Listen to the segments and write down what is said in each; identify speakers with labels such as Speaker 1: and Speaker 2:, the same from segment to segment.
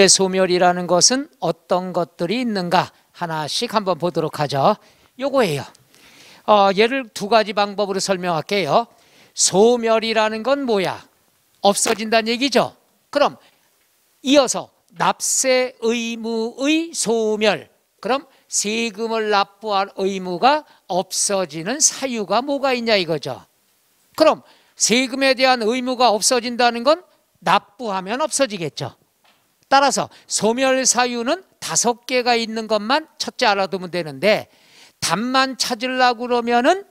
Speaker 1: 소멸이라는 것은 어떤 것들이 있는가 하나씩 한번 보도록 하죠. 요거예요. 얘를 두 가지 방법으로 설명할게요. 소멸이라는 건 뭐야? 없어진다는 얘기죠. 그럼 이어서 납세 의무의 소멸. 그럼 세금을 납부할 의무가 없어지는 사유가 뭐가 있냐 이거죠. 그럼 세금에 대한 의무가 없어진다는 건 납부하면 없어지겠죠. 따라서 소멸 사유는 5개가 있는 것만 첫째 알아두면 되는데, 답만 찾으려고 그러면은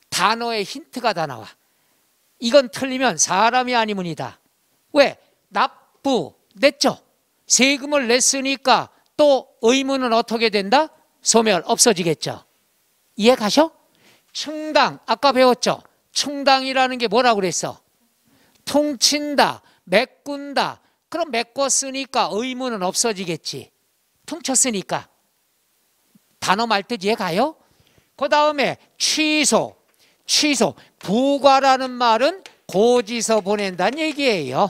Speaker 1: 단어의 힌트가 다 나와. 이건 틀리면 사람이 아니문이다. 왜? 납부 냈죠. 세금을 냈으니까 또 의무는 어떻게 된다? 소멸, 없어지겠죠. 이해 가셔? 충당, 아까 배웠죠. 충당이라는 게 뭐라고 그랬어? 퉁친다, 메꾼다. 그럼 메꿨으니까 의무는 없어지겠지. 퉁쳤으니까. 단어 말뜻 이해 가요? 그 다음에 취소. 취소, 부과라는 말은 고지서 보낸다는 얘기예요.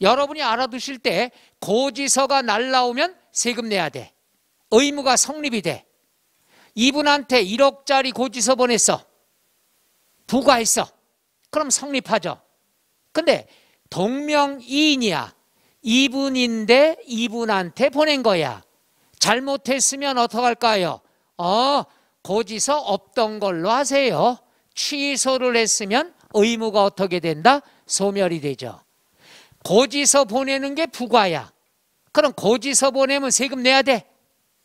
Speaker 1: 여러분이 알아두실 때 고지서가 날라오면 세금 내야 돼. 의무가 성립이 돼. 이분한테 1억짜리 고지서 보냈어. 부과했어. 그럼 성립하죠. 근데 동명이인이야. 이분인데 이분한테 보낸 거야. 잘못했으면 어떡할까요? 고지서 없던 걸로 하세요. 취소를 했으면 의무가 어떻게 된다? 소멸이 되죠. 고지서 보내는 게 부과야. 그럼 고지서 보내면 세금 내야 돼.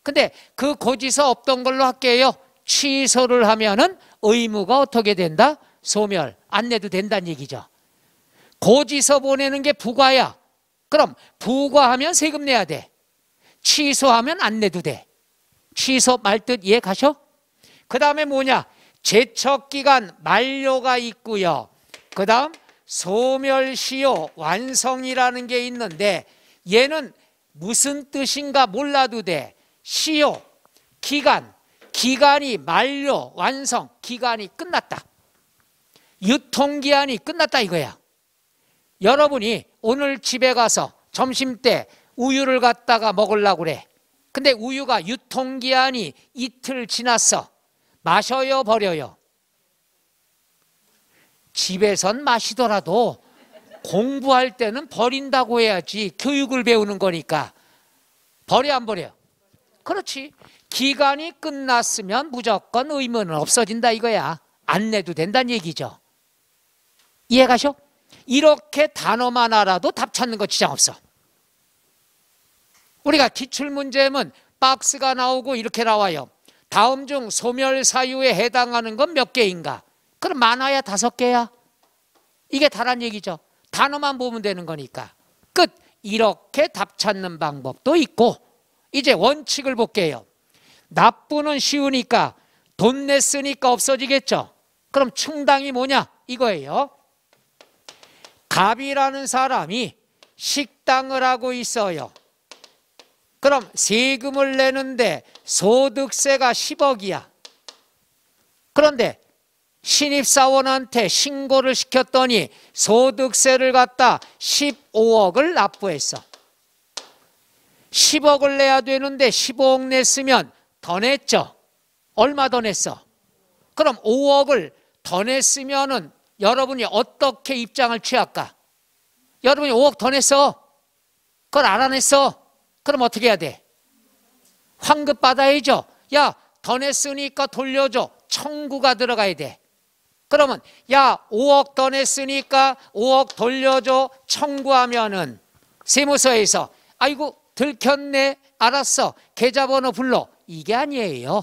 Speaker 1: 근데 그 고지서 없던 걸로 할게요. 취소를 하면은 의무가 어떻게 된다? 소멸. 안 내도 된다는 얘기죠. 고지서 보내는 게 부과야. 그럼 부과하면 세금 내야 돼. 취소하면 안 내도 돼. 취소 말뜻 이해 가셔? 그 다음에 뭐냐? 제척기간 만료가 있고요. 그 다음 소멸시효 완성이라는 게 있는데, 얘는 무슨 뜻인가 몰라도 돼. 시효, 기간, 기간이 만료, 완성, 기간이 끝났다. 유통기한이 끝났다 이거야. 여러분이 오늘 집에 가서 점심때 우유를 갖다가 먹으려고 그래. 근데 우유가 유통기한이 이틀 지났어. 마셔요, 버려요? 집에선 마시더라도 공부할 때는 버린다고 해야지. 교육을 배우는 거니까. 버려 안 버려? 그렇지. 기간이 끝났으면 무조건 의무는 없어진다 이거야. 안 내도 된다는 얘기죠. 이해 가셔? 이렇게 단어만 알아도 답 찾는 거 지장 없어. 우리가 기출문제면 박스가 나오고 이렇게 나와요. 다음 중 소멸 사유에 해당하는 건 몇 개인가? 그럼 많아야 5개야. 이게 다란 얘기죠. 단어만 보면 되는 거니까. 끝. 이렇게 답 찾는 방법도 있고, 이제 원칙을 볼게요. 납부는 쉬우니까 돈 냈으니까 없어지겠죠. 그럼 충당이 뭐냐? 이거예요. 갑이라는 사람이 식당을 하고 있어요. 그럼 세금을 내는데 소득세가 10억이야. 그런데 신입사원한테 신고를 시켰더니 소득세를 갖다 15억을 납부했어. 10억을 내야 되는데 15억 냈으면 더 냈죠. 얼마 더 냈어? 그럼 5억을 더 냈으면은 여러분이 어떻게 입장을 취할까? 여러분이 5억 더 냈어. 그걸 알아냈어. 그럼 어떻게 해야 돼? 환급 받아야죠. 야, 더 냈으니까 돌려줘. 청구가 들어가야 돼. 그러면 야, 5억 더 냈으니까 5억 돌려줘. 청구하면은 세무서에서 아이고 들켰네. 알았어. 계좌번호 불러. 이게 아니에요.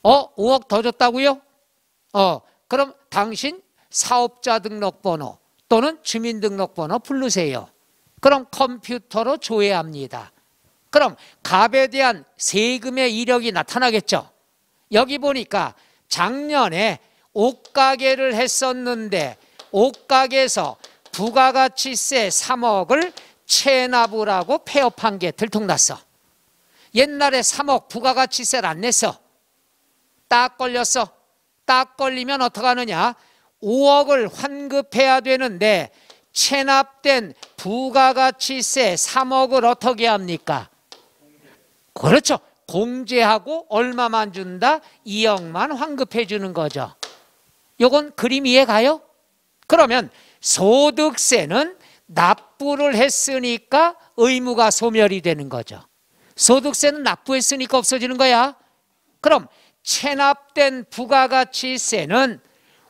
Speaker 1: 5억 더 줬다고요? 그럼 당신 사업자 등록번호 또는 주민등록번호 부르세요. 그럼 컴퓨터로 조회합니다. 그럼 갑에 대한 세금의 이력이 나타나겠죠. 여기 보니까 작년에 옷가게를 했었는데 옷가게에서 부가가치세 3억을 체납을 하고 폐업한 게 들통났어. 옛날에 3억 부가가치세를 안 냈어. 딱 걸렸어. 딱 걸리면 어떡하느냐? 5억을 환급해야 되는데 체납된 부가가치세 3억을 어떻게 합니까? 그렇죠. 공제하고 얼마만 준다? 2억만 환급해 주는 거죠. 요건 그림 이해 가요? 그러면 소득세는 납부를 했으니까 의무가 소멸이 되는 거죠. 소득세는 납부했으니까 없어지는 거야. 그럼 체납된 부가가치세는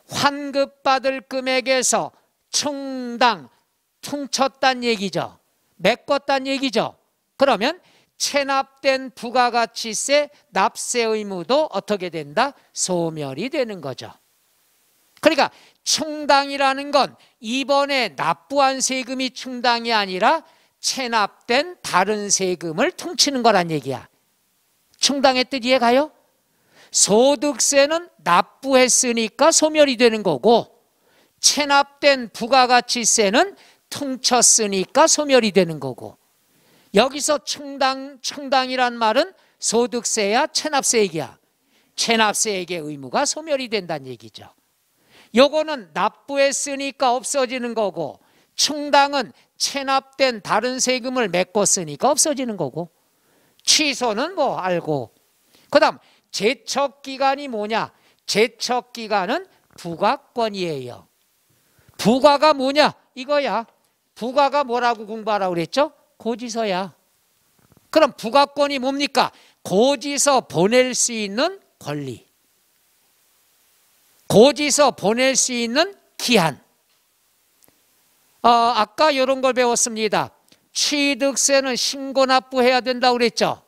Speaker 1: 환급받을 금액에서 충당, 퉁쳤단 얘기죠. 메꿨단 얘기죠. 그러면 체납된 부가가치세 납세 의무도 어떻게 된다? 소멸이 되는 거죠. 그러니까 충당이라는 건 이번에 납부한 세금이 충당이 아니라 체납된 다른 세금을 퉁치는 거란 얘기야. 충당의 뜻 이해 가요? 소득세는 납부했으니까 소멸이 되는 거고 체납된 부가가치세는 퉁쳤으니까 소멸이 되는 거고 여기서 충당이란 말은 소득세야 체납세 얘기야. 체납세액의 의무가 소멸이 된다는 얘기죠. 요거는 납부했으니까 없어지는 거고 충당은 체납된 다른 세금을 메꿨으니까 없어지는 거고 취소는 뭐 알고 그 다음 제척기간이 뭐냐? 제척기간은 부가권이에요. 부가가 뭐냐? 이거야. 부가가 뭐라고 공부하라고 그랬죠? 고지서야. 그럼 부가권이 뭡니까? 고지서 보낼 수 있는 권리. 고지서 보낼 수 있는 기한. 아까 이런 걸 배웠습니다. 취득세는 신고 납부해야 된다고 그랬죠?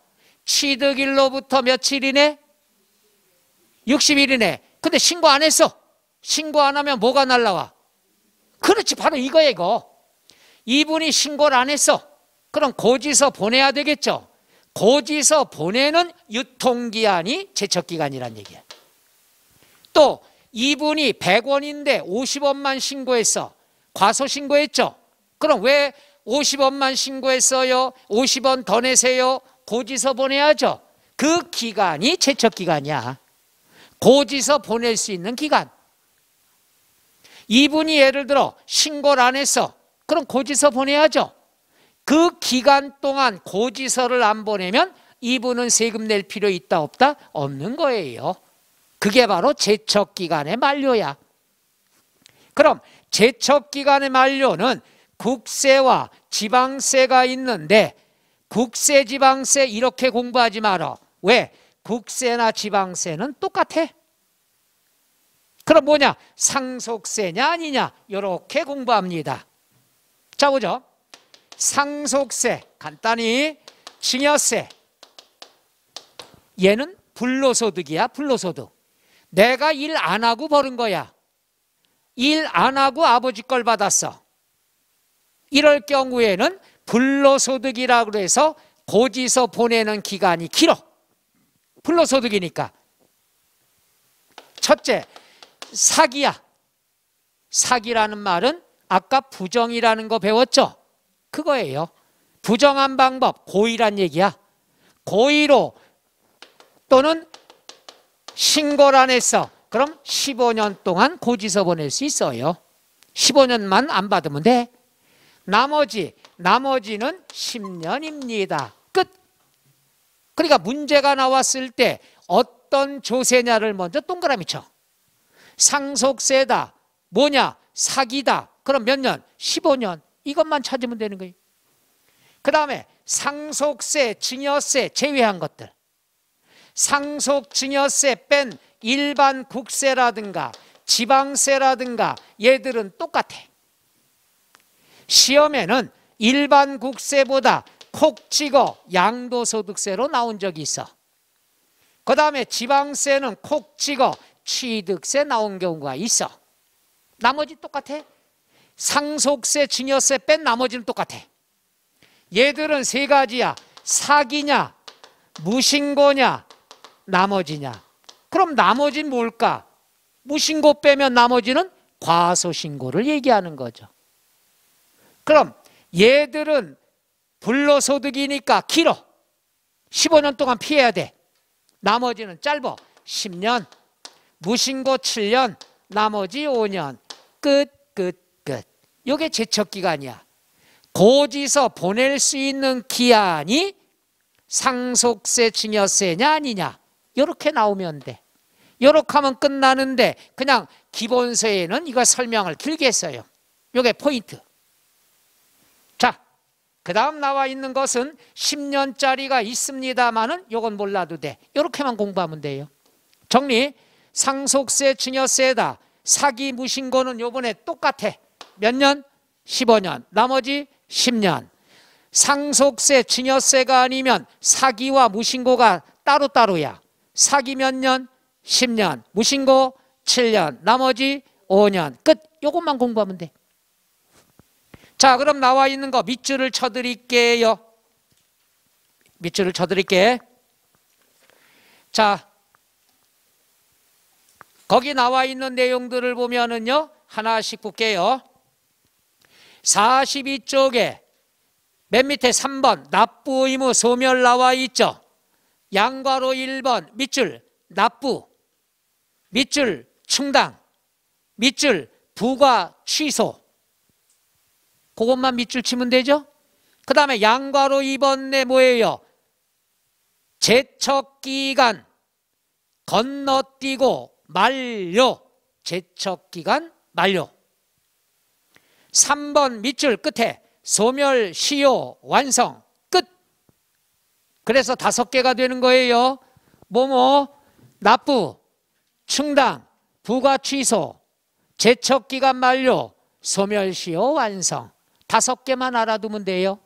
Speaker 1: 취득일로부터 며칠 이내? 60일 이내. 근데 신고 안 했어. 신고 안 하면 뭐가 날라와? 그렇지, 바로 이거야 이거. 이분이 신고를 안 했어. 그럼 고지서 보내야 되겠죠. 고지서 보내는 유통기한이 제척기간이란 얘기야. 또 이분이 100원인데 50원만 신고했어. 과소신고했죠. 그럼 왜 50원만 신고했어요? 50원 더 내세요. 고지서 보내야죠. 그 기간이 제척기간이야. 고지서 보낼 수 있는 기간. 이분이 예를 들어 신고를 안 했어. 그럼 고지서 보내야죠. 그 기간 동안 고지서를 안 보내면 이분은 세금 낼 필요 있다 없다? 없는 거예요. 그게 바로 제척기간의 만료야. 그럼 제척기간의 만료는 국세와 지방세가 있는데 국세, 지방세 이렇게 공부하지 마라. 왜? 국세나 지방세는 똑같아. 그럼 뭐냐? 상속세냐 아니냐? 이렇게 공부합니다. 자, 보죠. 상속세, 간단히 증여세. 얘는 불로소득이야, 불로소득. 내가 일 안 하고 벌은 거야. 일 안 하고 아버지 걸 받았어. 이럴 경우에는 불로소득이라고 해서 고지서 보내는 기간이 길어. 불로소득이니까. 첫째, 사기야. 사기라는 말은 아까 부정이라는 거 배웠죠? 그거예요. 부정한 방법, 고의란 얘기야. 고의로 또는 신고를 안 했어. 그럼 15년 동안 고지서 보낼 수 있어요. 15년만 안 받으면 돼. 나머지는 10년입니다. 끝. 그러니까 문제가 나왔을 때 어떤 조세냐를 먼저 동그라미 쳐. 상속세다. 뭐냐? 사기다. 그럼 몇 년? 15년. 이것만 찾으면 되는 거예요. 그 다음에 상속세, 증여세 제외한 것들. 상속, 증여세 뺀 일반 국세라든가 지방세라든가 얘들은 똑같아. 시험에는 일반 국세보다 콕 찍어 양도소득세로 나온 적이 있어. 그 다음에 지방세는 콕 찍어 취득세 나온 경우가 있어. 나머지 똑같아. 상속세, 증여세 뺀 나머지는 똑같아. 얘들은 세 가지야. 사기냐, 무신고냐, 나머지냐. 그럼 나머지는 뭘까? 무신고 빼면 나머지는 과소신고를 얘기하는 거죠. 그럼 얘들은 불로소득이니까 길어. 15년 동안 피해야 돼. 나머지는 짧아. 10년. 무신고 7년. 나머지 5년. 끝. 이게 제척기간이야. 고지서 보낼 수 있는 기한이 상속세, 증여세냐 아니냐 이렇게 나오면 돼. 이렇게 하면 끝나는데 그냥 기본서에는 이거 설명을 길게 했어요. 이게 포인트. 자, 그 다음 나와 있는 것은 10년짜리가 있습니다만은 이건 몰라도 돼. 이렇게만 공부하면 돼요. 정리. 상속세, 증여세다. 사기, 무신고는 요번에 똑같아. 몇 년? 15년. 나머지 10년. 상속세, 증여세가 아니면 사기와 무신고가 따로따로야. 사기 몇 년? 10년. 무신고 7년. 나머지 5년. 끝. 요것만 공부하면 돼. 자, 그럼 나와 있는 거 밑줄을 쳐드릴게요. 밑줄을 쳐드릴게. 자, 거기 나와 있는 내용들을 보면은요, 하나씩 볼게요. 42쪽에 맨 밑에 3번 납부 의무 소멸 나와 있죠. 양괄호 1번 밑줄 납부, 밑줄 충당, 밑줄 부과 취소. 그것만 밑줄 치면 되죠. 그 다음에 양괄호 2번에 뭐예요? 제척기간 건너뛰고 만료. 제척기간 만료. 3번 밑줄 끝에 소멸, 시효, 완성. 끝. 그래서 5개가 되는 거예요. 뭐뭐 납부, 충당, 부과 취소, 제척기간 만료, 소멸, 시효, 완성. 5개만 알아두면 돼요.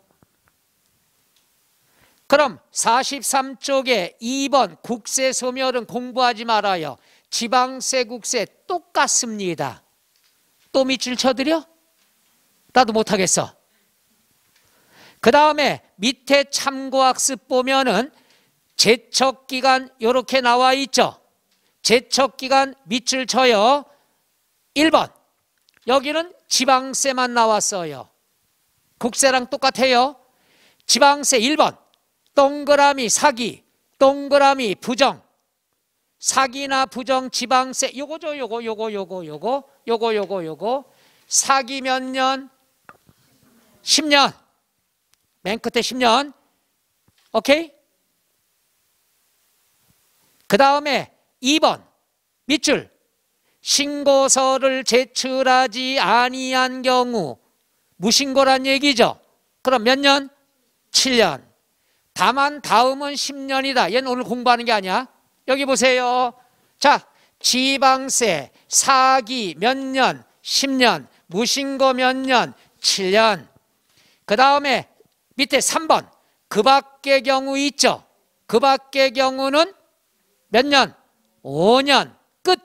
Speaker 1: 그럼 43쪽에 2번 국세 소멸은 공부하지 말아요. 지방세, 국세 똑같습니다. 또 밑줄 쳐드려? 나도 못하겠어. 그 다음에 밑에 참고학습 보면은 제척기간 이렇게 나와 있죠. 제척기간 밑줄 쳐요. 1번. 여기는 지방세만 나왔어요. 국세랑 똑같아요. 지방세 1번. 동그라미 사기, 동그라미 부정. 사기나 부정, 지방세 요거죠. 요거. 사기 몇 년? 10년. 맨 끝에 10년. 오케이? 그 다음에 2번 밑줄. 신고서를 제출하지 아니한 경우 무신고란 얘기죠. 그럼 몇 년? 7년. 다만 다음은 10년이다. 얘는 오늘 공부하는 게 아니야. 여기 보세요. 자, 지방세, 사기 몇 년? 10년. 무신고 몇 년? 7년. 그 다음에 밑에 3번. 그 밖의 경우 있죠. 그 밖의 경우는 몇 년? 5년. 끝.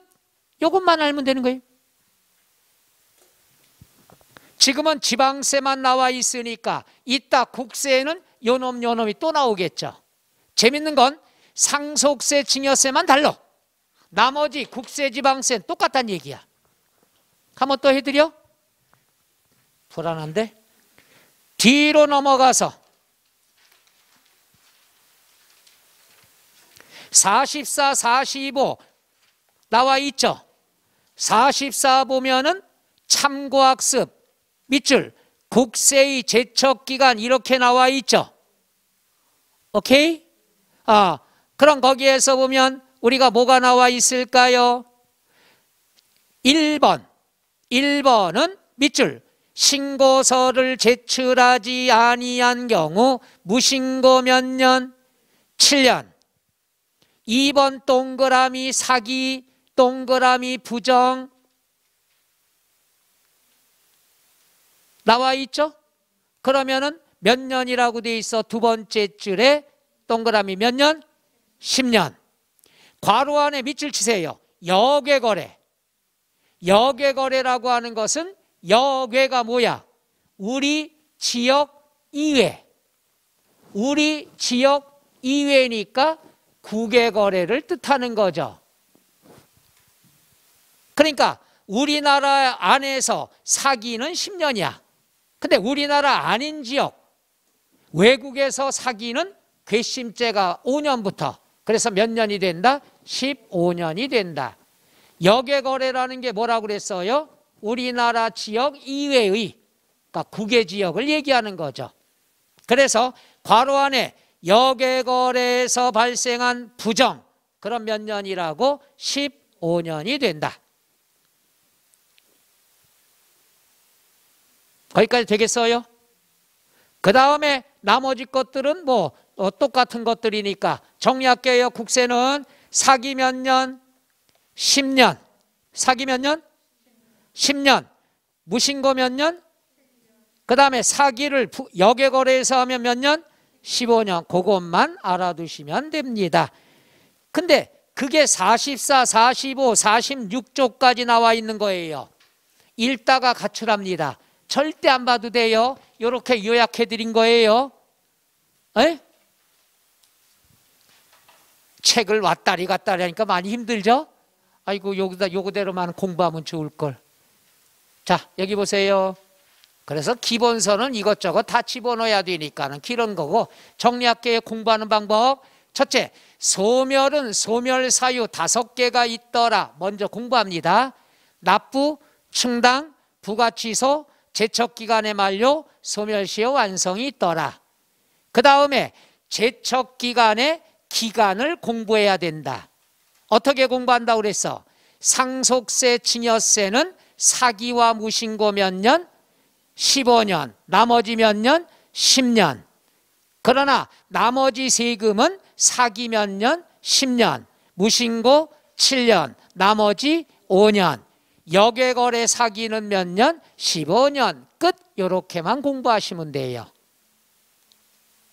Speaker 1: 이것만 알면 되는 거예요. 지금은 지방세만 나와 있으니까 이따 국세에는 요놈이 또 나오겠죠. 재밌는 건 상속세, 증여세만 달라. 나머지 국세, 지방세는 똑같다는 얘기야. 한번 또 해드려? 불안한데? 뒤로 넘어가서 44, 45 나와 있죠. 44 보면은 참고학습 밑줄 국세의 제척기간 이렇게 나와 있죠. 오케이? 그럼 거기에서 보면 우리가 뭐가 나와 있을까요? 1번은 밑줄 신고서를 제출하지 아니한 경우 무신고 몇 년? 7년. 2번 동그라미 사기, 동그라미 부정 나와 있죠? 그러면은 몇 년이라고 돼 있어? 두 번째 줄에 동그라미 몇 년? 10년. 괄호 안에 밑줄 치세요. 역외거래. 역외거래라고 하는 것은 역외가 뭐야? 우리 지역 이외. 우리 지역 이외니까 국외거래를 뜻하는 거죠. 그러니까 우리나라 안에서 사기는 10년이야. 근데 우리나라 아닌 지역, 외국에서 사기는 괘씸죄가 5년부터. 그래서 몇 년이 된다? 15년이 된다. 역외거래라는 게 뭐라고 그랬어요? 우리나라 지역 이외의 그러니까 국외지역을 얘기하는 거죠. 그래서 괄호 안에 역외거래에서 발생한 부정, 그럼 몇 년이라고? 15년이 된다. 거기까지 되겠어요? 그 다음에 나머지 것들은 뭐 똑같은 것들이니까 정리할게요. 국세는 사기 몇 년? 10년. 사기 몇 년? 10년. 무신고 몇 년? 그 다음에 사기를 역외거래에서 하면 몇 년? 15년. 그것만 알아두시면 됩니다. 근데 그게 44, 45, 46조까지 나와 있는 거예요. 읽다가 가출합니다. 절대 안 봐도 돼요. 이렇게 요약해 드린 거예요. 에? 책을 왔다리 갔다리 하니까 많이 힘들죠? 아이고, 요거대로만 공부하면 좋을걸. 자, 여기 보세요. 그래서 기본서는 이것저것 다 집어넣어야 되니까는 길은 거고, 정리할게요. 공부하는 방법. 첫째, 소멸은 소멸사유 5개가 있더라. 먼저 공부합니다. 납부, 충당, 부가취소, 제척기간의 만료, 소멸시효 완성이 있더라. 그 다음에 제척기간의 기간을 공부해야 된다. 어떻게 공부한다고 그랬어? 상속세, 증여세는 사기와 무신고 몇 년? 15년. 나머지 몇 년? 10년. 그러나 나머지 세금은 사기 몇 년? 10년. 무신고 7년. 나머지 5년. 역외거래 사기는 몇 년? 15년. 끝. 이렇게만 공부하시면 돼요.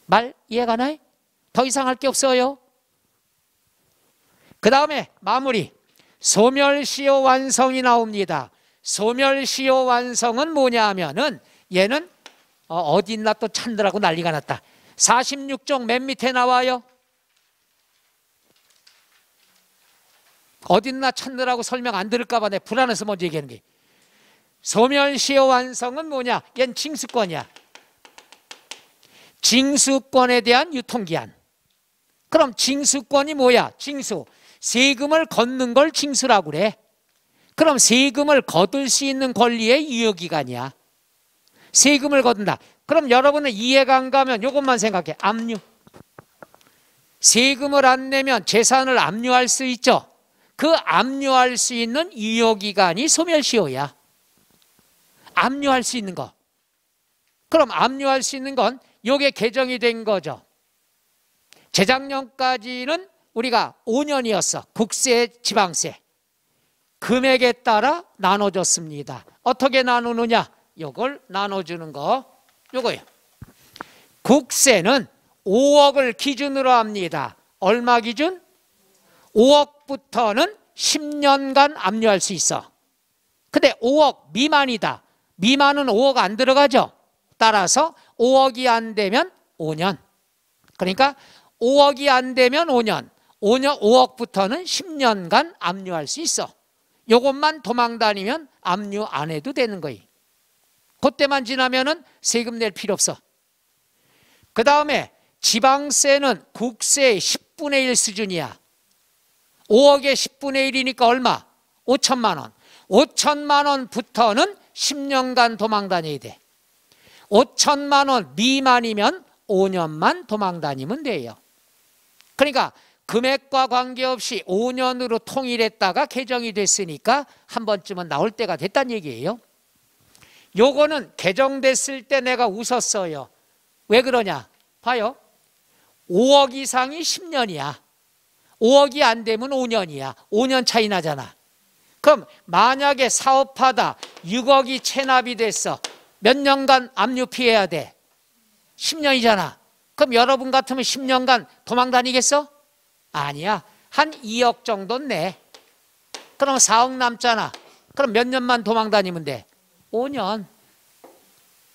Speaker 1: 말 이해가나요? 더 이상 할 게 없어요. 그 다음에 마무리. 소멸시효 완성이 나옵니다. 소멸시효 완성은 뭐냐 하면은 얘는 어디 있나 또 찾느라고 난리가 났다. 46종 맨 밑에 나와요. 어딨나 찾느라고 설명 안 들을까 봐 내가 불안해서 먼저 얘기하는 게. 소멸시효 완성은 뭐냐? 얘는 징수권이야. 징수권에 대한 유통기한. 그럼 징수권이 뭐야? 징수. 세금을 걷는 걸 징수라고 그래. 그럼 세금을 거둘 수 있는 권리의 유효기간이야. 세금을 거둔다. 그럼 여러분은 이해가 안 가면 이것만 생각해. 압류. 세금을 안 내면 재산을 압류할 수 있죠. 그 압류할 수 있는 유효기간이 소멸시효야. 압류할 수 있는 거. 그럼 압류할 수 있는 건 이게 개정이 된 거죠. 재작년까지는 우리가 5년이었어. 국세, 지방세. 금액에 따라 나눠줬습니다. 어떻게 나누느냐? 이걸 나눠주는 거. 요거예요. 국세는 5억을 기준으로 합니다. 얼마 기준? 5억부터는 10년간 압류할 수 있어. 근데 5억 미만이다. 미만은 5억 안 들어가죠. 따라서 5억이 안 되면 5년. 그러니까 5억이 안 되면 5년. 5억부터는 10년간 압류할 수 있어. 요것만 도망 다니면 압류 안 해도 되는 거예요. 그때만 지나면은 세금 낼 필요 없어. 그 다음에 지방세는 국세의 10분의 1 수준이야. 5억의 10분의 1이니까 얼마? 5천만 원. 5천만 원부터는 10년간 도망 다녀야 돼. 5천만 원 미만이면 5년만 도망 다니면 돼요. 그러니까 금액과 관계없이 5년으로 통일했다가 개정이 됐으니까 한 번쯤은 나올 때가 됐다는 얘기예요. 요거는 개정됐을 때 내가 웃었어요. 왜 그러냐? 봐요. 5억 이상이 10년이야. 5억이 안 되면 5년이야. 5년 차이 나잖아. 그럼 만약에 사업하다 6억이 체납이 됐어. 몇 년간 압류 피해야 돼? 10년이잖아. 그럼 여러분 같으면 10년간 도망 다니겠어? 아니야. 한 2억 정도는 내. 그럼 4억 남잖아. 그럼 몇 년만 도망 다니면 돼? 5년.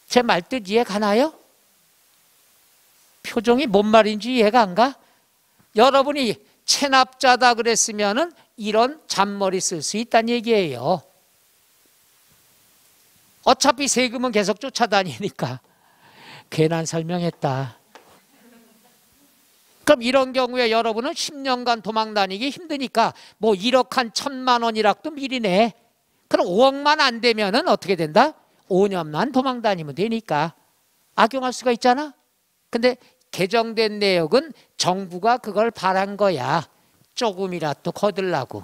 Speaker 1: 제 말뜻 이해 가나요? 표정이 뭔 말인지 이해가 안 가? 여러분이 체납자다 그랬으면은 이런 잔머리 쓸 수 있다는 얘기예요. 어차피 세금은 계속 쫓아다니니까. 괜한 설명했다. 그럼 이런 경우에 여러분은 10년간 도망 다니기 힘드니까 뭐 1억 한 1,000만 원이라도 미리 내. 그럼 5억만 안 되면은 어떻게 된다? 5년만 도망 다니면 되니까 악용할 수가 있잖아. 근데 개정된 내역은 정부가 그걸 바란 거야. 조금이라도 거들라고.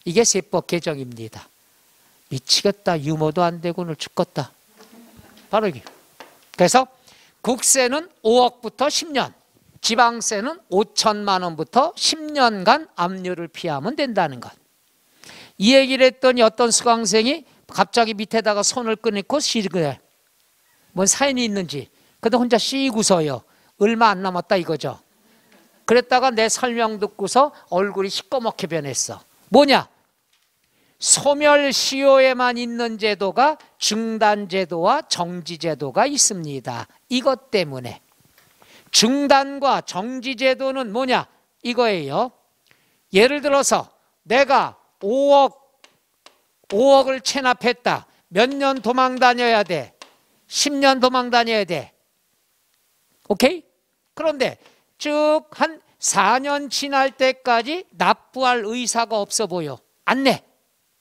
Speaker 1: 이게 세법 개정입니다. 미치겠다. 유머도 안 되고 오늘 죽겠다. 바로 이게. 그래서 국세는 5억부터 10년, 지방세는 5천만 원부터 10년간 압류를 피하면 된다는 것. 이 얘기를 했더니 어떤 수강생이 갑자기 밑에다가 손을 끊고 시그래. 뭔 사연이 있는지. 근데 혼자 씩 웃어요. 얼마 안 남았다 이거죠. 그랬다가 내 설명 듣고서 얼굴이 시꺼멓게 변했어. 뭐냐? 소멸시효에만 있는 제도가 중단제도와 정지제도가 있습니다. 이것 때문에. 중단과 정지제도는 뭐냐? 이거예요. 예를 들어서 내가 5억을 체납했다. 몇 년 도망 다녀야 돼? 10년 도망 다녀야 돼. 오케이? 그런데 쭉 한 4년 지날 때까지 납부할 의사가 없어 보여. 안 내.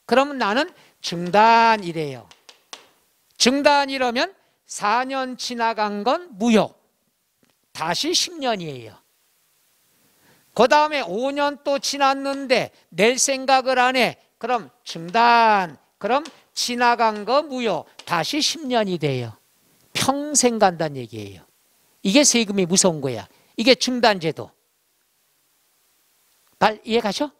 Speaker 1: 그러면 나는 중단이래요. 중단이라면 4년 지나간 건 무효. 다시 10년이에요. 그 다음에 5년 또 지났는데 낼 생각을 안 해. 그럼 중단. 그럼 지나간 거 무효. 다시 10년이 돼요. 평생 간다는 얘기예요. 이게 세금이 무서운 거야. 이게 중단제도. 이해 가셔?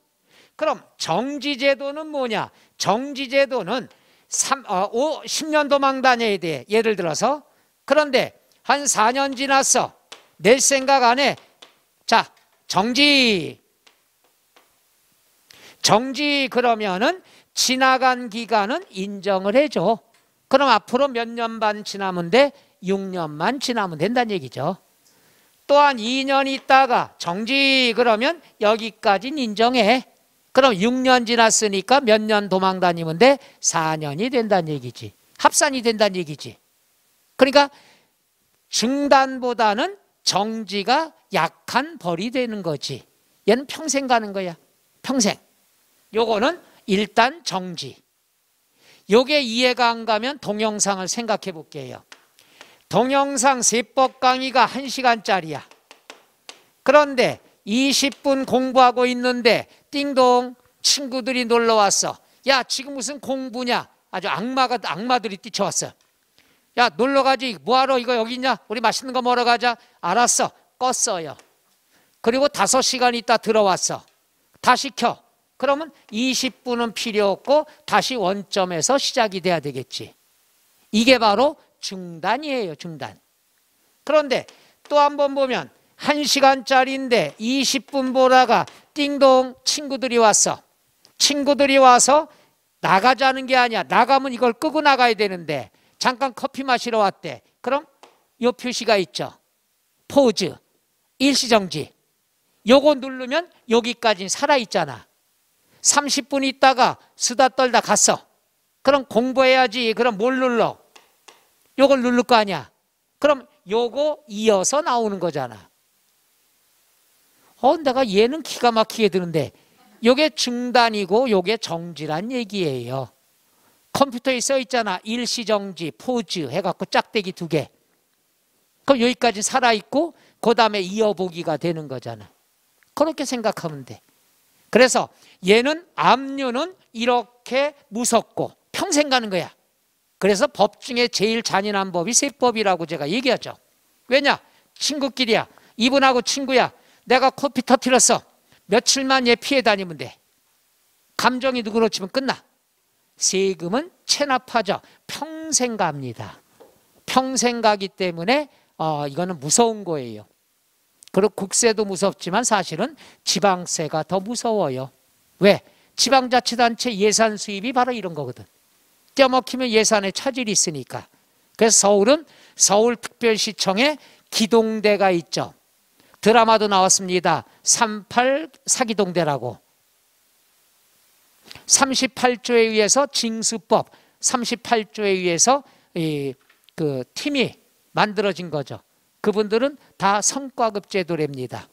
Speaker 1: 그럼 정지제도는 뭐냐? 정지제도는 10년 도망 다녀야 돼. 예를 들어서. 그런데 한 4년 지났어. 낼 생각 안 해. 자, 정지. 정지 그러면은 지나간 기간은 인정을 해줘. 그럼 앞으로 몇 년 반 지나면 돼? 6년만 지나면 된다는 얘기죠. 또한 2년 있다가 정지 그러면 여기까지는 인정해. 그럼 6년 지났으니까 몇 년 도망 다니면 돼? 4년이 된다는 얘기지. 합산이 된다는 얘기지. 그러니까 중단보다는 정지가 약한 벌이 되는 거지. 얘는 평생 가는 거야. 평생. 요거는 일단 정지. 요게 이해가 안 가면 동영상을 생각해 볼게요. 동영상 세법 강의가 1시간짜리야. 그런데 20분 공부하고 있는데 띵동 친구들이 놀러 왔어. 야, 지금 무슨 공부냐? 아주 악마들이 뛰쳐왔어. 야, 놀러 가지. 뭐하러 이거 여기 있냐? 우리 맛있는 거 먹으러 가자. 알았어. 껐어요. 그리고 5시간 있다 들어왔어. 다시 켜. 그러면 20분은 필요 없고 다시 원점에서 시작이 돼야 되겠지. 이게 바로 중단이에요. 중단. 그런데 또 한 번 보면 1시간짜리인데 20분 보다가 띵동 친구들이 왔어. 친구들이 와서 나가자는 게 아니야. 나가면 이걸 끄고 나가야 되는데 잠깐 커피 마시러 왔대. 그럼 요 표시가 있죠. 포즈, 일시정지. 요거 누르면 여기까지 살아있잖아. 30분 있다가 수다 떨다 갔어. 그럼 공부해야지. 그럼 뭘 눌러? 요걸 누를 거 아니야. 그럼 요거 이어서 나오는 거잖아. 내가 얘는 기가 막히게 드는데 요게 중단이고 요게 정지란 얘기예요. 컴퓨터에 써 있잖아. 일시정지, 포즈 해갖고 짝대기 2개. 그럼 여기까지 살아있고 그 다음에 이어보기가 되는 거잖아. 그렇게 생각하면 돼. 그래서 얘는 압류는 이렇게 무섭고 평생 가는 거야. 그래서 법 중에 제일 잔인한 법이 세법이라고 제가 얘기하죠. 왜냐? 친구끼리야. 이분하고 친구야. 내가 커피 터뜨렸어. 며칠만 얘 피해 다니면 돼. 감정이 누그러지면 끝나. 세금은 체납하죠. 평생 갑니다. 평생 가기 때문에 이거는 무서운 거예요. 그리고 국세도 무섭지만 사실은 지방세가 더 무서워요. 왜? 지방자치단체 예산 수입이 바로 이런 거거든. 떼먹히면 예산에 차질이 있으니까. 그래서 서울은 서울특별시청에 기동대가 있죠. 드라마도 나왔습니다. 38 사기동대라고. 38조에 의해서 징수법 38조에 의해서 그 팀이 만들어진 거죠. 그분들은 다 성과급 제도랍니다.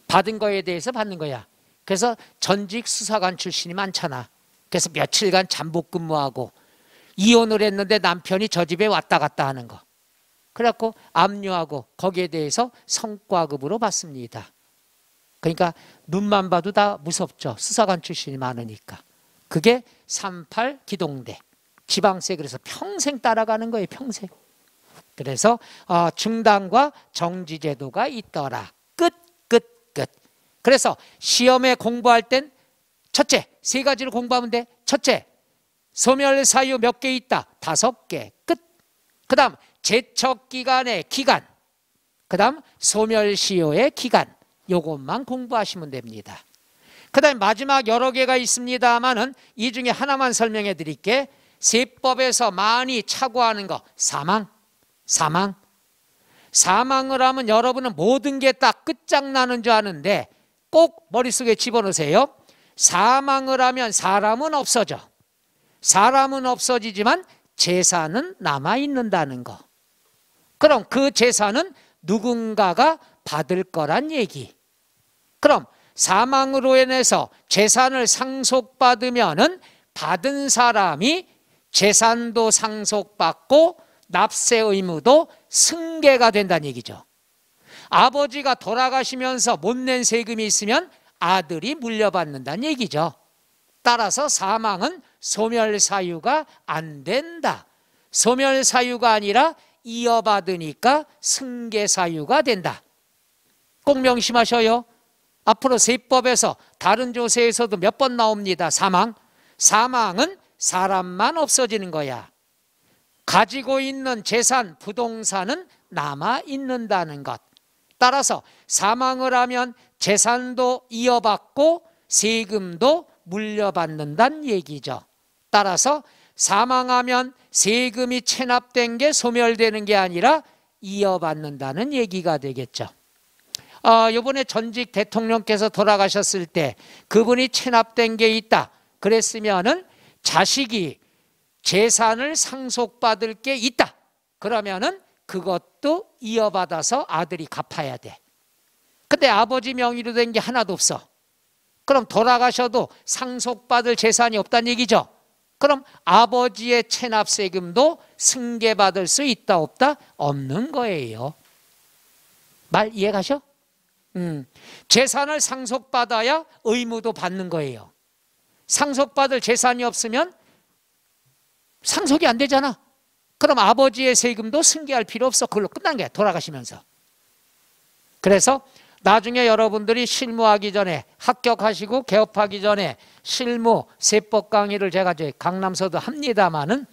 Speaker 1: 받은 거에 대해서 받는 거야. 그래서 전직 수사관 출신이 많잖아. 그래서 며칠간 잠복 근무하고 이혼을 했는데 남편이 저 집에 왔다 갔다 하는 거. 그래갖고 압류하고 거기에 대해서 성과급으로 받습니다. 그러니까 눈만 봐도 다 무섭죠. 수사관 출신이 많으니까. 그게 38 기동대. 지방세. 그래서 평생 따라가는 거예요. 평생. 그래서 중단과 정지제도가 있더라. 끝. 그래서 시험에 공부할 땐 첫째, 3가지를 공부하면 돼. 첫째, 소멸사유 몇 개 있다? 5개. 끝. 그 다음 제척기간의 기간, 그 다음 소멸시효의 기간, 요것만 공부하시면 됩니다. 그 다음 마지막 여러 개가 있습니다만은 이 중에 하나만 설명해 드릴게. 세법에서 많이 착오하는 거, 사망을 하면 여러분은 모든 게 딱 끝장나는 줄 아는데 꼭 머릿속에 집어넣으세요. 사망을 하면 사람은 없어져. 사람은 없어지지만 재산은 남아있는다는 거. 그럼 그 재산은 누군가가 받을 거란 얘기. 그럼 사망으로 인해서 재산을 상속받으면은 받은 사람이 재산도 상속받고 납세 의무도 승계가 된다는 얘기죠. 아버지가 돌아가시면서 못 낸 세금이 있으면 아들이 물려받는다는 얘기죠. 따라서 사망은 소멸사유가 안 된다. 소멸사유가 아니라 이어받으니까 승계사유가 된다. 꼭 명심하셔요. 앞으로 세법에서 다른 조세에서도 몇 번 나옵니다. 사망은 사람만 없어지는 거야. 가지고 있는 재산, 부동산은 남아있는다는 것. 따라서 사망을 하면 재산도 이어받고 세금도 물려받는다는 얘기죠. 따라서 사망하면 세금이 체납된 게 소멸되는 게 아니라 이어받는다는 얘기가 되겠죠. 이번에 전직 대통령께서 돌아가셨을 때 그분이 체납된 게 있다 그랬으면은 자식이 재산을 상속받을 게 있다 그러면은 그것도 이어받아서 아들이 갚아야 돼. 근데 아버지 명의로 된 게 하나도 없어. 그럼 돌아가셔도 상속받을 재산이 없다는 얘기죠. 그럼 아버지의 체납세금도 승계받을 수 있다 없다? 없는 거예요. 말 이해가셔? 재산을 상속받아야 의무도 받는 거예요. 상속받을 재산이 없으면 상속이 안 되잖아. 그럼 아버지의 세금도 승계할 필요 없어. 그걸로 끝난 거야. 돌아가시면서. 그래서 나중에 여러분들이 실무하기 전에 합격하시고 개업하기 전에 실무 세법 강의를 제가 이제 강남서도 합니다마는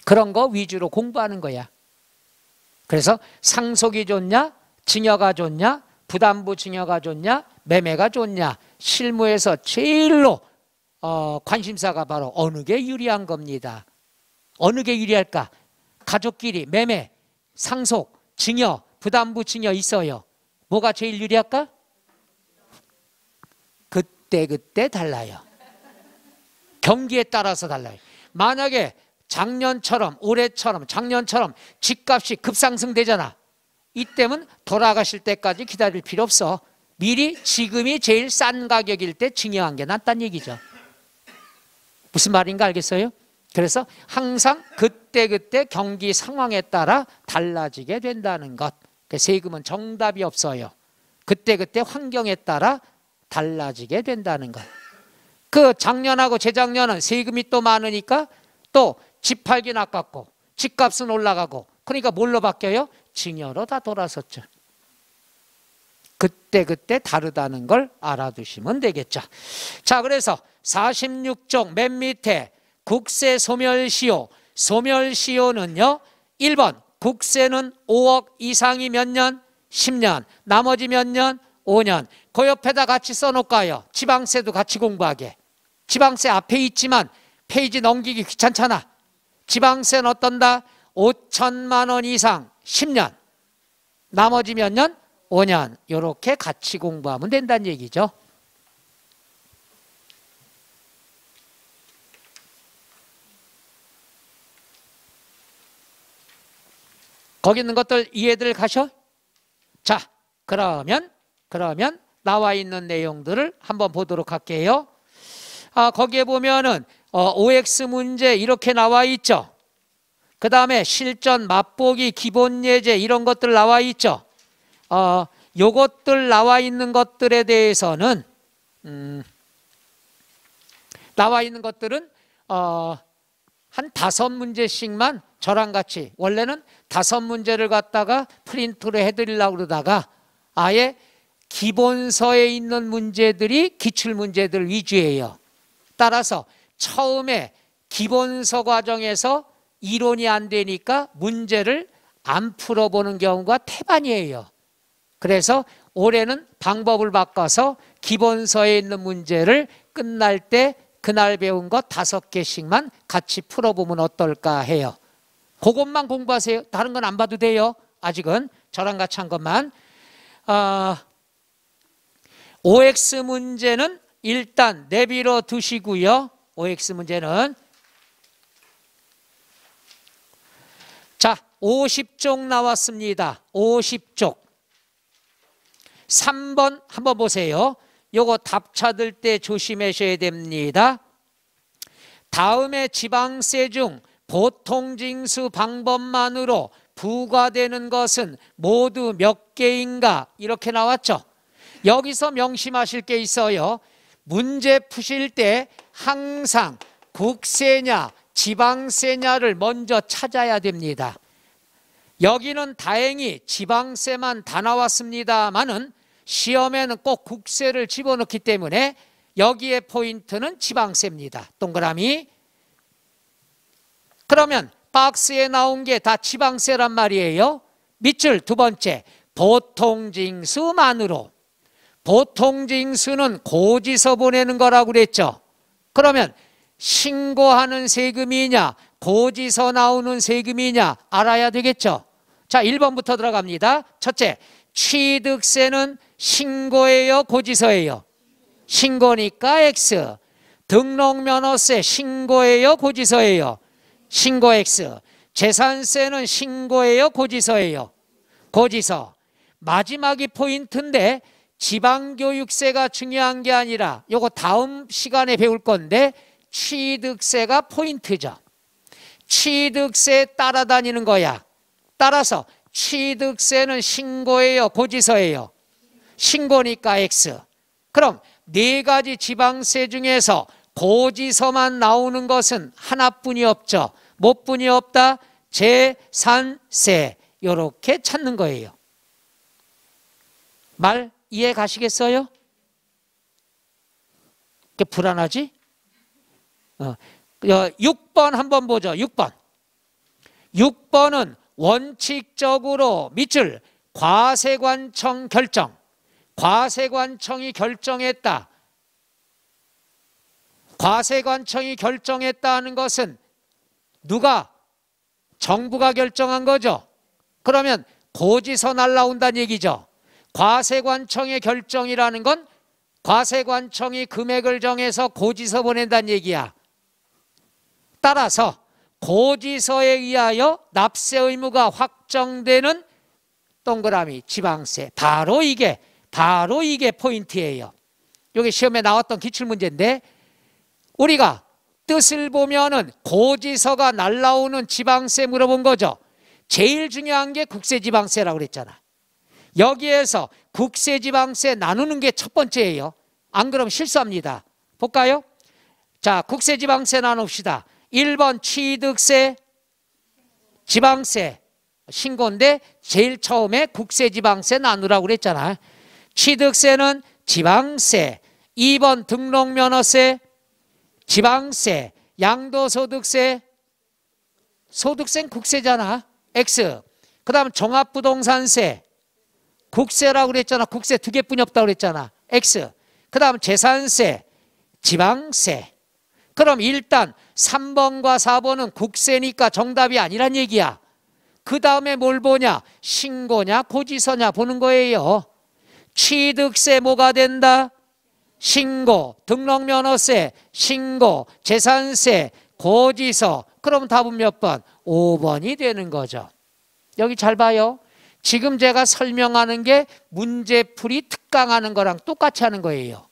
Speaker 1: 그런 거 위주로 공부하는 거야. 그래서 상속이 좋냐 증여가 좋냐 부담부 증여가 좋냐 매매가 좋냐 실무에서 제일로 관심사가 바로 어느 게 유리한 겁니다. 어느 게 유리할까? 가족끼리 매매, 상속, 증여, 부담부 증여 있어요. 뭐가 제일 유리할까? 그때 달라요. 경기에 따라서 달라요. 만약에 작년처럼 올해처럼 작년처럼 집값이 급상승되잖아. 이때면 돌아가실 때까지 기다릴 필요 없어. 미리 지금이 제일 싼 가격일 때 증여한 게 낫다는 얘기죠. 무슨 말인가 알겠어요? 그래서 항상 그때 경기 상황에 따라 달라지게 된다는 것. 세금은 정답이 없어요. 그때 환경에 따라 달라지게 된다는 것. 그 작년하고 재작년은 세금이 또 많으니까 또 집 팔긴 아깝고 집값은 올라가고 그러니까 뭘로 바뀌어요? 증여로 다 돌아섰죠. 그때 다르다는 걸 알아두시면 되겠죠. 자, 그래서 46종 맨 밑에 국세 소멸시효. 소멸시효는요 1번 국세는 5억 이상이 몇 년? 10년. 나머지 몇 년? 5년. 그 옆에다 같이 써놓을까요? 지방세도 같이 공부하게. 지방세 앞에 있지만 페이지 넘기기 귀찮잖아. 지방세는 어떤다? 5천만 원 이상 10년. 나머지 몇 년? 5년. 이렇게 같이 공부하면 된다는 얘기죠. 거기 있는 것들 이해들 가셔? 자, 그러면 나와 있는 내용들을 한번 보도록 할게요. 거기에 보면은 OX 문제 이렇게 나와 있죠. 그 다음에 실전, 맛보기, 기본 예제 이런 것들 나와 있죠. 요것들 나와 있는 것들에 대해서는 나와 있는 것들은 한 5문제씩만 저랑 같이, 원래는 5문제를 갖다가 프린트로 해드리려고 그러다가 아예 기본서에 있는 문제들이 기출문제들 위주예요. 따라서 처음에 기본서 과정에서 이론이 안 되니까 문제를 안 풀어보는 경우가 태반이에요. 그래서 올해는 방법을 바꿔서 기본서에 있는 문제를 끝날 때 그날 배운 것 5개씩만 같이 풀어보면 어떨까 해요. 그것만 공부하세요. 다른 건 안 봐도 돼요. 아직은 저랑 같이 한 것만. OX 문제는 일단 내비로 두시고요. OX 문제는 자 50쪽 나왔습니다. 50쪽 3번 한번 보세요. 요거 답 찾을 때 조심하셔야 됩니다. 다음의 지방세 중 보통징수 방법만으로 부과되는 것은 모두 몇 개인가? 이렇게 나왔죠. 여기서 명심하실 게 있어요. 문제 푸실 때 항상 국세냐 지방세냐를 먼저 찾아야 됩니다. 여기는 다행히 지방세만 다 나왔습니다만은 시험에는 꼭 국세를 집어넣기 때문에 여기에 포인트는 지방세입니다. 동그라미. 그러면 박스에 나온 게 다 지방세란 말이에요. 밑줄 두 번째, 보통징수만으로. 보통징수는 고지서 보내는 거라고 그랬죠. 그러면 신고하는 세금이냐 고지서 나오는 세금이냐 알아야 되겠죠. 자 1번부터 들어갑니다. 첫째, 취득세는 신고예요 고지서예요? 신고니까 X. 등록면허세 신고예요 고지서예요? 신고 X. 재산세는 신고예요 고지서예요? 고지서. 마지막이 포인트인데 지방교육세가 중요한 게 아니라 요거 다음 시간에 배울 건데 취득세가 포인트죠. 취득세에 따라다니는 거야. 따라서 취득세는 신고예요 고지서예요? 신고니까 X. 그럼 4가지 지방세 중에서 고지서만 나오는 것은 하나뿐이 없죠. 뭐 뿐이 없다? 재산세. 이렇게 찾는 거예요. 말 이해 가시겠어요? 그게 불안하지? 6번 한번 보죠. 6번. 6번은 원칙적으로 밑줄 과세관청 결정. 과세관청이 결정했다. 과세관청이 결정했다는 것은 누가? 정부가 결정한 거죠. 그러면 고지서 날라온다는 얘기죠. 과세관청의 결정이라는 건 과세관청이 금액을 정해서 고지서 보낸다는 얘기야. 따라서 고지서에 의하여 납세 의무가 확정되는 동그라미 지방세. 바로 이게 포인트예요. 여기 시험에 나왔던 기출문제인데 우리가 뜻을 보면은 고지서가 날라오는 지방세 물어본 거죠. 제일 중요한 게 국세지방세라고 그랬잖아. 여기에서 국세지방세 나누는 게 첫 번째예요. 안 그러면 실수합니다. 볼까요? 자, 국세지방세 나눕시다. 1번 취득세, 지방세, 신고인데 제일 처음에 국세지방세 나누라고 그랬잖아. 취득세는 지방세, 2번 등록면허세, 지방세, 양도소득세, 소득세는 국세잖아. X. 그 다음 종합부동산세, 국세라고 그랬잖아. 국세 2개뿐이 없다고 그랬잖아. X. 그 다음 재산세, 지방세. 그럼 일단 3번과 4번은 국세니까 정답이 아니란 얘기야. 그 다음에 뭘 보냐? 신고냐 고지서냐 보는 거예요. 취득세 뭐가 된다? 신고. 등록면허세 신고. 재산세 고지서. 그럼 답은 몇 번? 5번이 되는 거죠. 여기 잘 봐요. 지금 제가 설명하는 게 문제풀이 특강하는 거랑 똑같이 하는 거예요.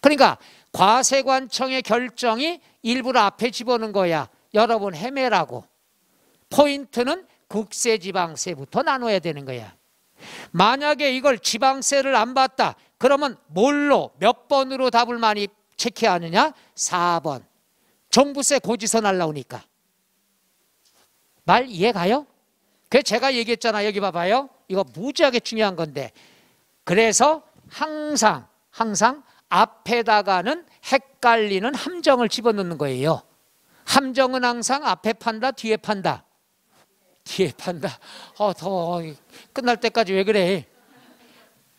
Speaker 1: 그러니까 과세관청의 결정이 일부러 앞에 집어넣은 거야. 여러분 헤매라고. 포인트는 국세 지방세부터 나눠야 되는 거야. 만약에 이걸 지방세를 안 받다 그러면 뭘로 몇 번으로 답을 많이 체크하느냐? 4번. 종부세 고지서 날라오니까. 말 이해 가요? 그래서 제가 얘기했잖아. 여기 봐봐요. 이거 무지하게 중요한 건데. 그래서 항상 앞에다가는 헷갈리는 함정을 집어넣는 거예요. 함정은 항상 앞에 판다 뒤에 판다. 뒤에 판다. 더워. 끝날 때까지 왜 그래?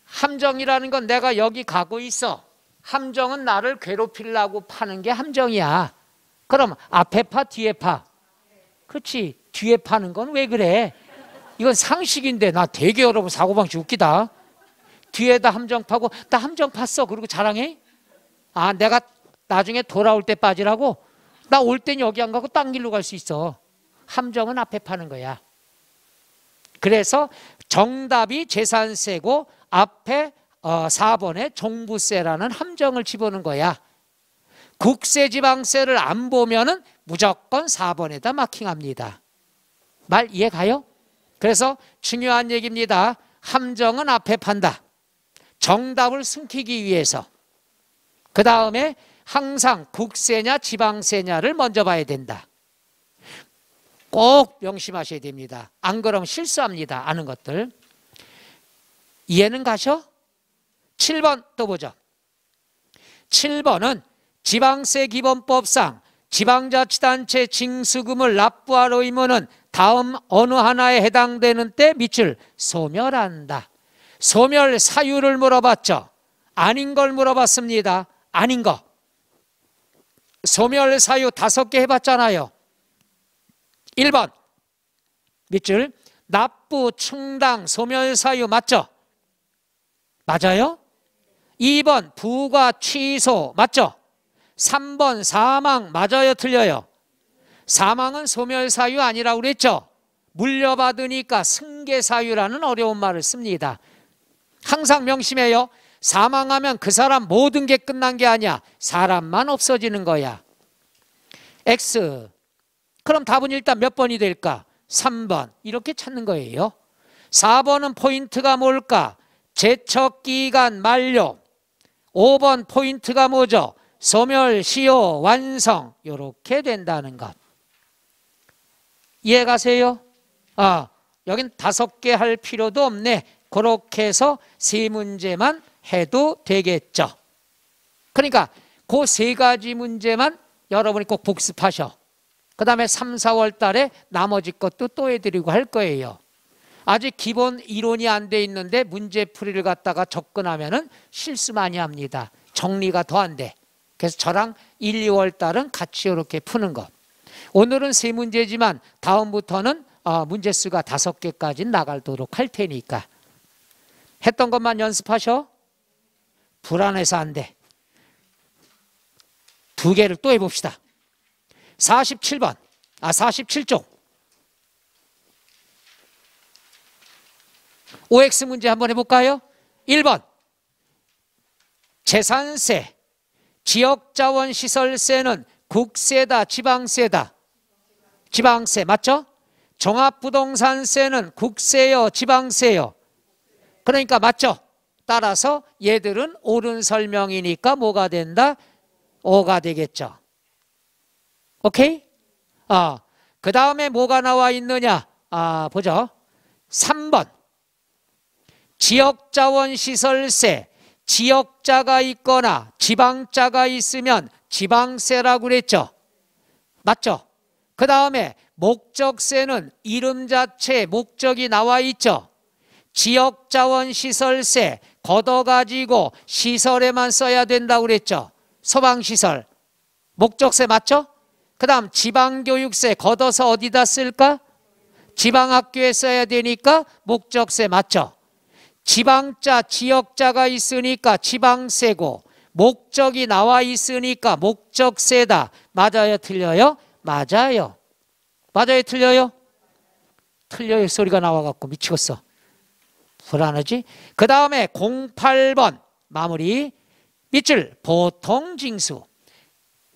Speaker 1: 함정이라는 건 내가 여기 가고 있어. 함정은 나를 괴롭히려고 파는 게 함정이야. 그럼 앞에 파 뒤에 파. 그렇지. 뒤에 파는 건 왜 그래? 이건 상식인데. 나 되게 여러분 사고방식 웃기다. 뒤에다 함정 파고 나 함정 팠어 그러고 자랑해? 아 내가 나중에 돌아올 때 빠지라고? 나 올 땐 여기 안 가고 딴 길로 갈 수 있어. 함정은 앞에 파는 거야. 그래서 정답이 재산세고 앞에 4번에 종부세라는 함정을 집어넣은 거야. 국세지방세를 안 보면은 무조건 4번에다 마킹합니다. 말 이해 가요? 그래서 중요한 얘기입니다. 함정은 앞에 판다. 정답을 숨기기 위해서. 그 다음에 항상 국세냐 지방세냐를 먼저 봐야 된다. 꼭 명심하셔야 됩니다. 안 그러면 실수합니다. 아는 것들. 이해는 가셔? 7번 또 보죠. 7번은 지방세기본법상 지방자치단체 징수금을 납부할 의무는 다음 어느 하나에 해당되는 때 밑줄 소멸한다. 소멸 사유를 물어봤죠. 아닌 걸 물어봤습니다. 아닌 거. 소멸 사유 5개 해봤잖아요. 1번 밑줄 납부, 충당, 소멸 사유 맞죠? 맞아요? 2번 부과, 취소 맞죠? 3번 사망 맞아요? 틀려요? 사망은 소멸 사유 아니라고 그랬죠? 물려받으니까 승계 사유라는 어려운 말을 씁니다. 항상 명심해요. 사망하면 그 사람 모든 게 끝난 게 아니야. 사람만 없어지는 거야. X. 그럼 답은 일단 몇 번이 될까? 3번. 이렇게 찾는 거예요. 4번은 포인트가 뭘까? 제척기간 만료. 5번 포인트가 뭐죠? 소멸, 시효, 완성. 이렇게 된다는 것. 이해 가세요? 여긴 5개 할 필요도 없네. 그렇게 해서 3문제만 해도 되겠죠. 그러니까 그 3가지 문제만 여러분이 꼭 복습하셔. 그 다음에 3, 4월 달에 나머지 것도 또 해드리고 할 거예요. 아직 기본 이론이 안 돼 있는데 문제풀이를 갖다가 접근하면은 실수 많이 합니다. 정리가 더 안 돼. 그래서 저랑 1, 2월 달은 같이 이렇게 푸는 것. 오늘은 3문제지만 다음부터는 문제 수가 5개까지 나가도록 할 테니까. 했던 것만 연습하셔. 불안해서 안 돼. 2개를 또 해봅시다. 47번. 47쪽. OX 문제 한번 해볼까요? 1번. 재산세, 지역자원시설세는 국세다, 지방세다? 지방세 맞죠? 종합부동산세는 국세요, 지방세요? 그러니까 맞죠? 따라서 얘들은 옳은 설명이니까 뭐가 된다? 5가 되겠죠. 오케이? 그 다음에 뭐가 나와 있느냐? 보죠. 3번. 지역자원시설세, 지역자가 있거나 지방자가 있으면 지방세라고 그랬죠. 맞죠? 그 다음에 목적세는 이름 자체에 목적이 나와 있죠. 지역자원시설세 걷어가지고 시설에만 써야 된다고 그랬죠. 소방시설. 목적세 맞죠? 그 다음 지방교육세 걷어서 어디다 쓸까? 지방학교에 써야 되니까 목적세 맞죠? 지방자, 지역자가 있으니까 지방세고 목적이 나와 있으니까 목적세다. 맞아요? 틀려요? 맞아요. 맞아요? 틀려요? 틀려요 소리가 나와갖고 미치겠어. 불안하지? 그 다음에 08번 마무리. 밑줄 보통징수.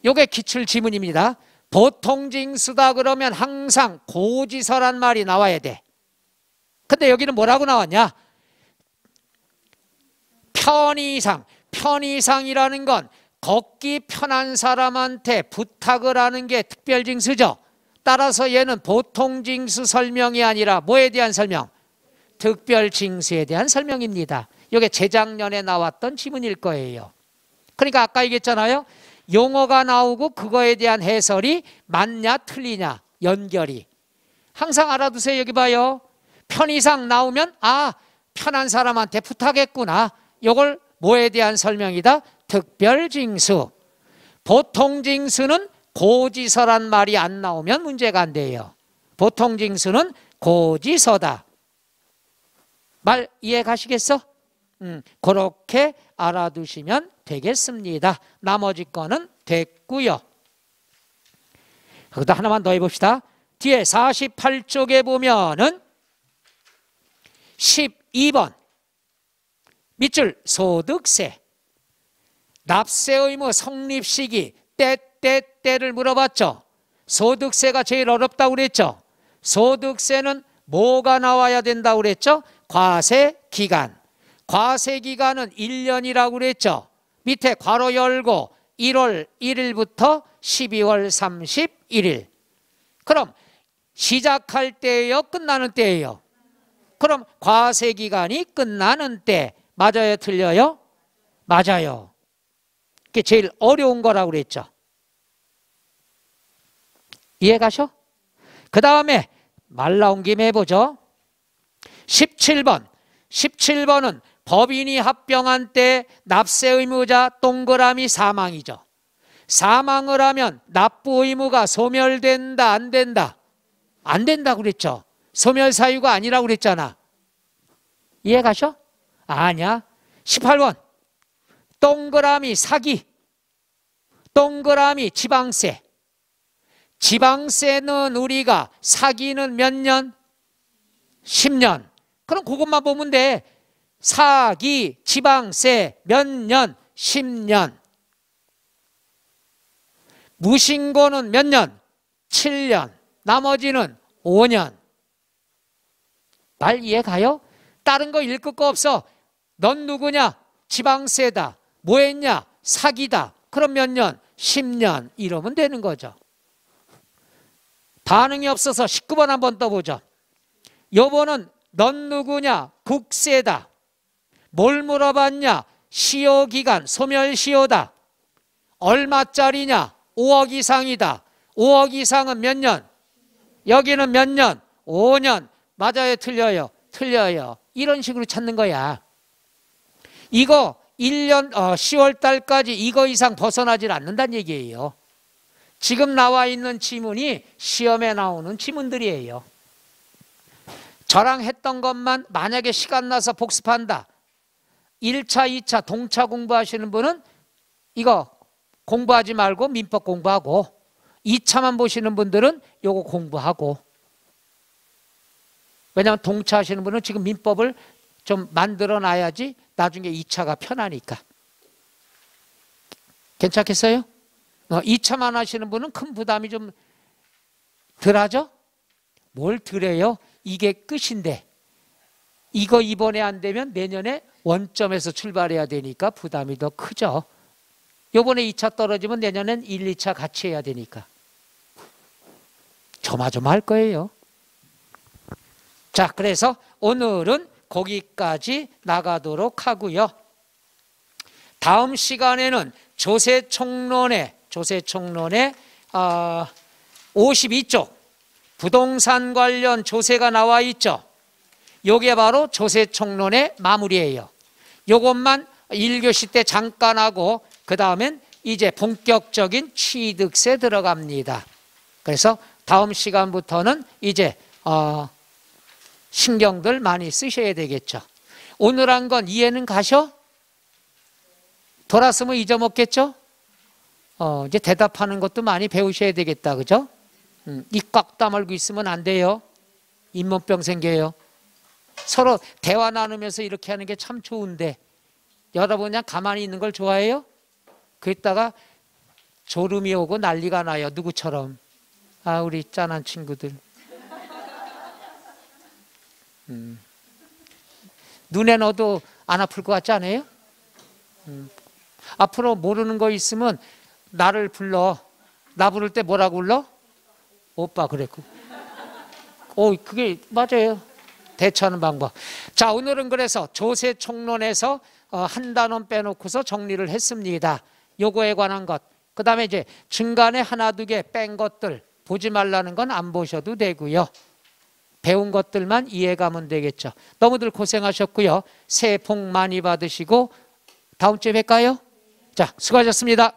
Speaker 1: 요게 기출지문입니다. 보통징수다 그러면 항상 고지서란 말이 나와야 돼. 근데 여기는 뭐라고 나왔냐? 편의상. 편의상이라는 건 걷기 편한 사람한테 부탁을 하는 게 특별징수죠. 따라서 얘는 보통징수 설명이 아니라 뭐에 대한 설명? 특별징수에 대한 설명입니다. 이게 재작년에 나왔던 지문일 거예요. 그러니까 아까 얘기했잖아요. 용어가 나오고 그거에 대한 해설이 맞냐 틀리냐 연결이. 항상 알아두세요. 여기 봐요. 편의상 나오면 아 편한 사람한테 부탁했구나. 이걸 뭐에 대한 설명이다? 특별징수. 보통징수는 고지서란 말이 안 나오면 문제가 안 돼요. 보통징수는 고지서다. 말 이해 가시겠어? 그렇게 알아두시면 되겠습니다. 나머지 거는 됐고요. 거기다 하나만 더 해봅시다. 뒤에 48쪽에 보면은 12번 밑줄 소득세. 납세 의무 성립 시기 때를 물어봤죠. 소득세가 제일 어렵다고 그랬죠. 소득세는 뭐가 나와야 된다고 그랬죠? 과세기간. 과세기간은 1년이라고 그랬죠. 밑에 괄호 열고 1월 1일부터 12월 31일. 그럼 시작할 때예요? 끝나는 때예요? 그럼 과세기간이 끝나는 때. 맞아요? 틀려요? 맞아요. 그게 제일 어려운 거라고 그랬죠. 이해 가셔? 그 다음에 말 나온 김에 해보죠. 17번. 17번은 법인이 합병한 때 납세 의무자 동그라미 사망이죠. 사망을 하면 납부 의무가 소멸된다 안 된다? 안 된다고 그랬죠. 소멸 사유가 아니라고 그랬잖아. 이해 가셔? 아니야. 18번 동그라미 사기. 동그라미 지방세. 지방세는 우리가 사기는 몇 년? 10년. 그럼 그것만 보면 돼. 사기, 지방세 몇 년? 10년. 무신고는 몇 년? 7년. 나머지는 5년. 말 이해 가요? 다른 거 읽을 거 없어. 넌 누구냐? 지방세다. 뭐 했냐? 사기다. 그럼 몇 년? 10년. 이러면 되는 거죠. 반응이 없어서 19번 한번 떠보죠. 요번은 넌 누구냐? 국세다. 뭘 물어봤냐? 시효기간, 소멸시효다. 얼마짜리냐? 5억 이상이다. 5억 이상은 몇 년? 여기는 몇 년? 5년. 맞아요? 틀려요? 틀려요. 이런 식으로 찾는 거야. 이거 1년 10월 달까지 이거 이상 벗어나질 않는다는 얘기예요. 지금 나와 있는 지문이 시험에 나오는 지문들이에요. 저랑 했던 것만 만약에 시간 나서 복습한다. 1차, 2차 동차 공부하시는 분은 이거 공부하지 말고 민법 공부하고 2차만 보시는 분들은 요거 공부하고. 왜냐하면 동차 하시는 분은 지금 민법을 좀 만들어 놔야지 나중에 2차가 편하니까. 괜찮겠어요? 2차만 하시는 분은 큰 부담이 좀 덜하죠? 뭘 덜해요? 이게 끝인데 이거 이번에 안 되면 내년에 원점에서 출발해야 되니까 부담이 더 크죠. 요번에 2차 떨어지면 내년엔 1, 2차 같이 해야 되니까 조마조마할 거예요. 자, 그래서 오늘은 거기까지 나가도록 하고요. 다음 시간에는 조세총론의 52쪽 부동산 관련 조세가 나와 있죠. 요게 바로 조세총론의 마무리예요. 요것만 1교시 때 잠깐 하고 그 다음엔 이제 본격적인 취득세 들어갑니다. 그래서 다음 시간부터는 이제 신경들 많이 쓰셔야 되겠죠. 오늘 한 건 이해는 가셔? 돌았으면 잊어먹겠죠? 이제 대답하는 것도 많이 배우셔야 되겠다. 그죠? 입 꽉 다물고 있으면 안 돼요. 잇몸병 생겨요. 서로 대화 나누면서 이렇게 하는 게 참 좋은데 여러분 그냥 가만히 있는 걸 좋아해요? 그랬다가 졸음이 오고 난리가 나요. 누구처럼? 아, 우리 짠한 친구들. 눈에 넣어도 안 아플 것 같지 않아요? 앞으로 모르는 거 있으면 나를 불러. 나 부를 때 뭐라고 불러? 오빠 그랬고. 그게 맞아요. 대처하는 방법. 자, 오늘은 그래서 조세총론에서 한 단원 빼놓고서 정리를 했습니다. 요거에 관한 것. 그 다음에 이제 중간에 하나 두 개 뺀 것들 보지 말라는 건 안 보셔도 되고요. 배운 것들만 이해가면 되겠죠. 너무들 고생하셨고요. 새해 복 많이 받으시고 다음 주에 뵐까요? 자, 수고하셨습니다.